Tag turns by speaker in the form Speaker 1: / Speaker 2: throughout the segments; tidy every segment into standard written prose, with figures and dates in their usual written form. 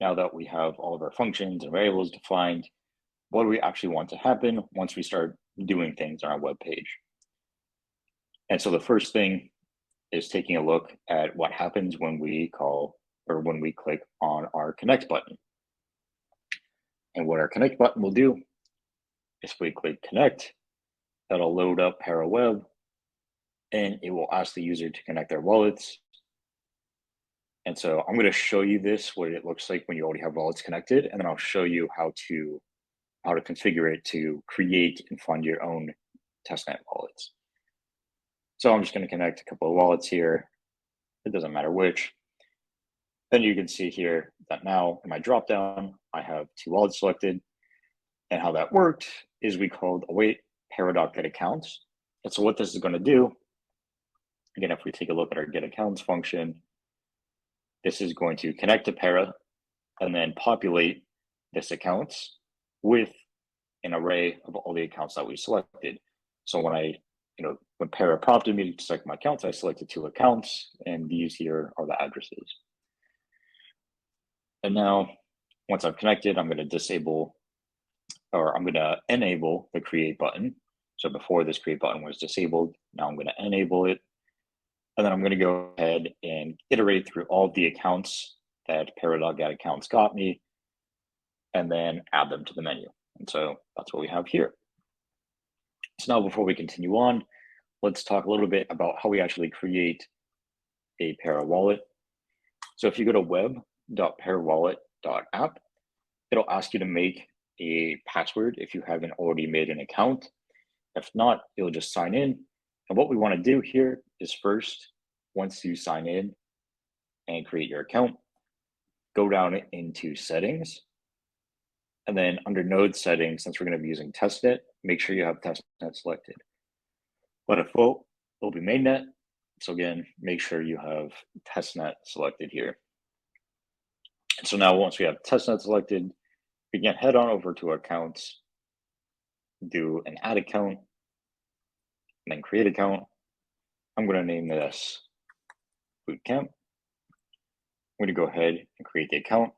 Speaker 1: now that we have all of our functions and variables defined, what do we actually want to happen once we start doing things on our web page? And so the first thing is taking a look at what happens when we when we click on our connect button. And what our connect button will do is we click connect, that'll load up Pera Web, and it will ask the user to connect their wallets. And so I'm going to show you this, what it looks like when you already have wallets connected, and then I'll show you how to configure it to create and fund your own testnet wallets. So I'm just going to connect a couple of wallets here. It doesn't matter which. Then you can see here that now in my dropdown, I have 2 wallets selected. And how that worked is we called await Pera.get accounts. And so what this is going to do, again, if we take a look at our get accounts function, this is going to connect to Pera and then populate this accounts with an array of all the accounts that we selected. So when when Pera prompted me to select my accounts, I selected 2 accounts, and these here are the addresses. And now, once I've connected, I'm going to disable, or I'm going to enable the create button. So before this create button was disabled, now I'm going to enable it. And then I'm going to go ahead and iterate through all of the accounts that Pera.get accounts got me, and then add them to the menu. And so that's what we have here. So now before we continue on, let's talk a little bit about how we actually create a Pera wallet. So if you go to web.perawallet.app, it'll ask you to make a password if you haven't already made an account. If not, you'll just sign in. And what we want to do here is first, once you sign in and create your account, go down into settings. And then under node settings, since we're going to be using testnet, make sure you have testnet selected. By default, it'll be mainnet. So again, make sure you have testnet selected here. And so now once we have testnet selected, we can head on over to accounts, do an add account, and then create account. I'm going to name this Bootcamp. I'm going to go ahead and create the account.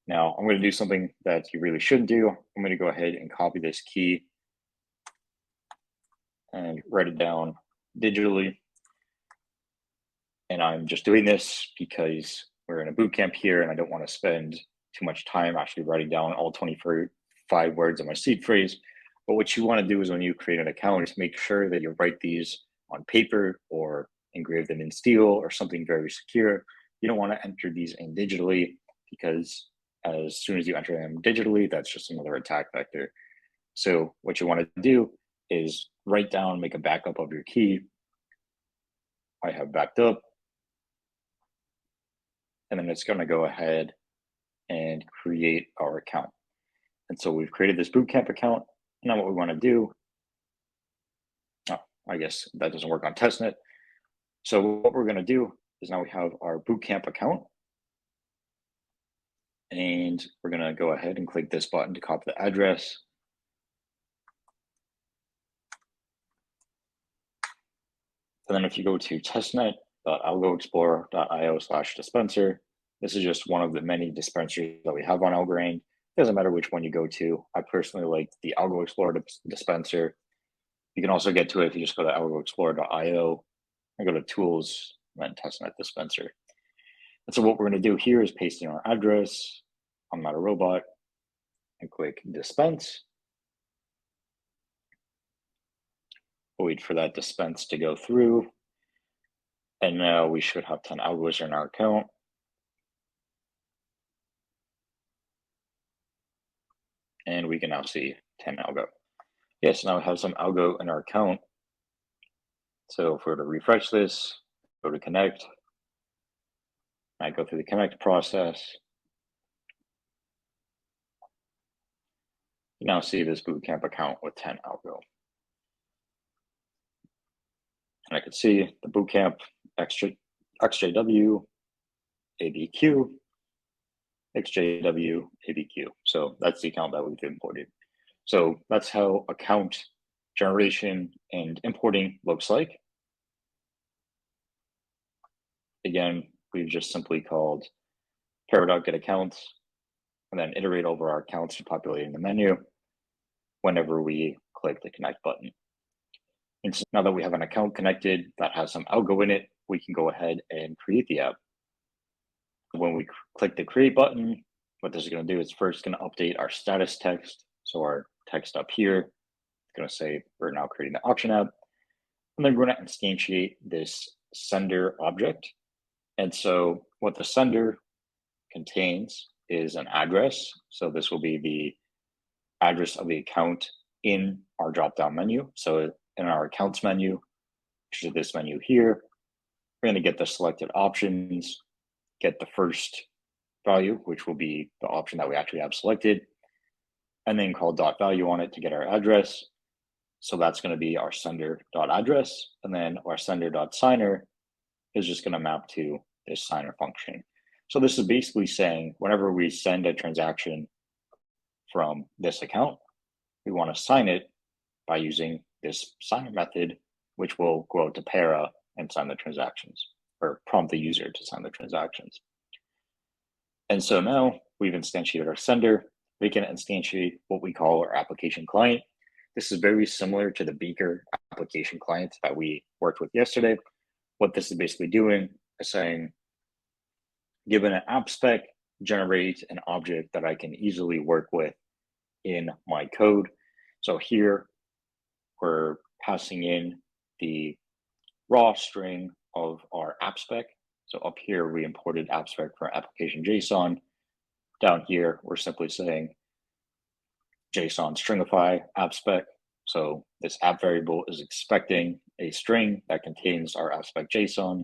Speaker 1: Now I'm going to do something that you really shouldn't do. I'm going to go ahead and copy this key and write it down digitally. And I'm just doing this because we're in a bootcamp here and I don't want to spend too much time actually writing down all 25 words of my seed phrase. But what you want to do is when you create an account, is make sure that you write these on paper or engrave them in steel or something very secure. You don't want to enter these in digitally, because as soon as you enter them digitally, that's just another attack vector. So what you want to do is write down, make a backup of your key. I have backed up. And then it's going to go ahead and create our account. And so we've created this bootcamp account. Now what we want to do, I guess that doesn't work on testnet. So what we're going to do is now we have our bootcamp account. And we're going to go ahead and click this button to copy the address. And then if you go to testnet.algoexplorer.io/dispenser, this is just one of the many dispensers that we have on Algorand. It doesn't matter which one you go to. I personally like the Algo Explorer dispenser. You can also get to it if you just go to algoexplorer.io and go to tools and then testnet dispenser. And so what we're going to do here is paste in our address. I'm not a robot, and click dispense. We'll wait for that dispense to go through. And now we should have 10 algos in our account. And we can now see 10 algo. Yes, now we have some algo in our account. So if we were to refresh this, go to connect, I go through the connect process. You now see this bootcamp account with 10 algo. And I can see the bootcamp XJW, ABQ, XJW, ABQ. So that's the account that we've imported. So that's how account generation and importing looks like. Again, we've just simply called Pera.get accounts, and then iterate over our accounts to populating the menu whenever we click the connect button. And so now that we have an account connected that has some algo in it, we can go ahead and create the app. When we click the create button, what this is going to do is first going to update our status text. So our text up here is going to say we're now creating the auction app. And then we're going to instantiate this sender object. And so what the sender contains is an address. So this will be the address of the account in our drop-down menu. So in our accounts menu, which is this menu here, we're going to get the selected options, get the first value, which will be the option that we actually have selected, and then call .value on it to get our address. So that's going to be our sender.address, and then our sender.signer is just going to map to this signer function. So this is basically saying whenever we send a transaction from this account, we want to sign it by using this signer method, which will go out to Pera and sign the transactions, or prompt the user to sign the transactions. And so now we've instantiated our sender. We can instantiate what we call our application client. This is very similar to the Beaker application client that we worked with yesterday. What this is basically doing is saying, given an app spec, generate an object that I can easily work with in my code. So here we're passing in the raw string of our app spec. So up here, we imported app spec for application JSON. Down here, we're simply saying JSON stringify app spec. So this app variable is expecting a string that contains our app spec JSON.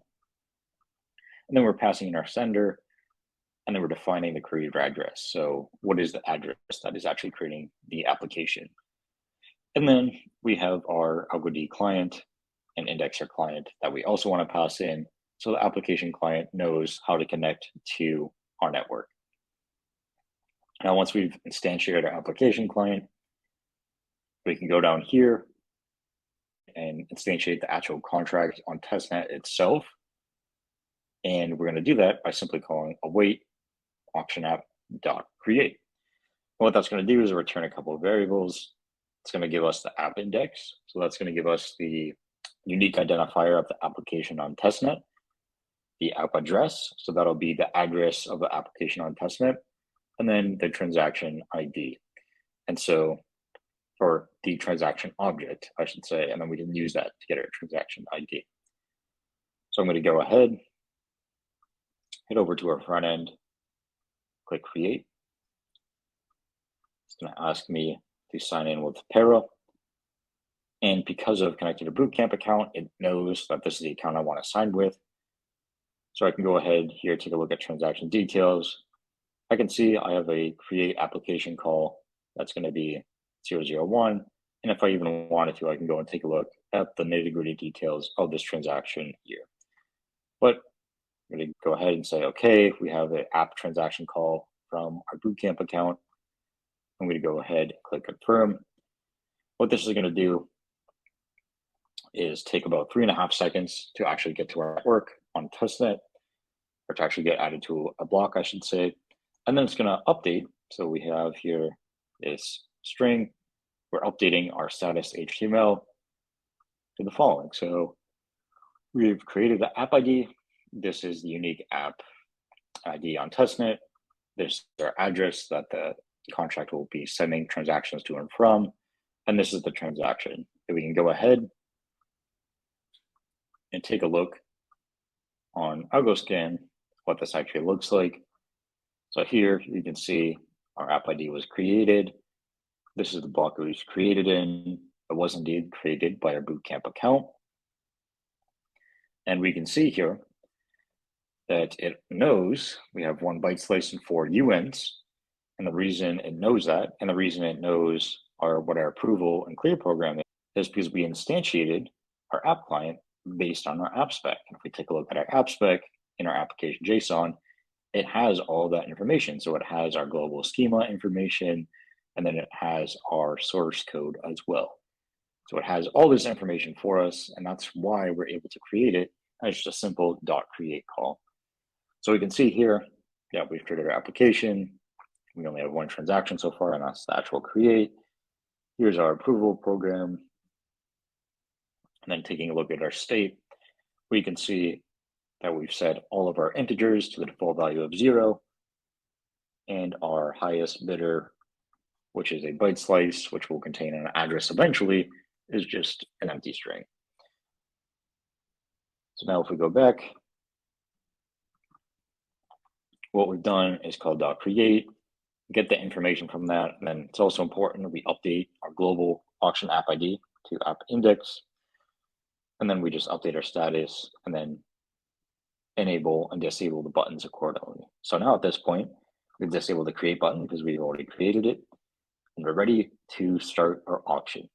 Speaker 1: And then we're passing in our sender, and then we're defining the creator address. So what is the address that is actually creating the application? And then we have our Algod client and indexer client that we also want to pass in, so the application client knows how to connect to our network. Now, once we've instantiated our application client, we can go down here and instantiate the actual contract on testnet itself. And we're going to do that by simply calling await auction app.create. What that's going to do is return a couple of variables. It's going to give us the app index. So that's going to give us the unique identifier of the application on testnet, the app address. So that'll be the address of the application on testnet, and then the transaction ID. And so, or the transaction object, I should say, and then we can use that to get our transaction ID. So I'm going to go ahead, head over to our front end, click create. It's going to ask me to sign in with Pera. And because I've connected a Bootcamp account, it knows that this is the account I want to sign with. So I can go ahead here, take a look at transaction details. I can see I have a create application call that's going to be 001. And if I even wanted to, I can go and take a look at the nitty-gritty details of this transaction here. But I'm going to go ahead and say, okay, we have an app transaction call from our Bootcamp account. I'm going to go ahead and click confirm. What this is going to do is take about 3.5 seconds to actually get to our network on testnet, or to actually get added to a block, I should say. And then it's going to update. So we have here this string. We're updating our status HTML to the following. So we've created the app ID. This is the unique app ID on testnet. This is our address that the contract will be sending transactions to and from. And this is the transaction. And we can go ahead and take a look on Algoscan what this actually looks like. So here you can see our app ID was created. This is the block it was created in. It was indeed created by our Bootcamp account. And we can see here that it knows we have 1 byte slice and 4 UNs. And the reason it knows that, and the reason it knows what our approval and clear program is because we instantiated our app client based on our app spec. And if we take a look at our app spec in our application JSON, it has all that information. So it has our global schema information, and then it has our source code as well. So it has all this information for us, and that's why we're able to create it as just a simple .create call. So we can see here, yeah, we've created our application. We only have one transaction so far, and that's the actual create. Here's our approval program. And then taking a look at our state, we can see that we've set all of our integers to the default value of 0, and our highest bidder, which is a byte slice, which will contain an address eventually, is just an empty string. So now if we go back, what we've done is called .create, get the information from that, and then it's also important that we update our global auction app ID to app index, and then we just update our status and then enable and disable the buttons accordingly. So now at this point, we've disabled the create button because we've already created it, and we're ready to start our auction.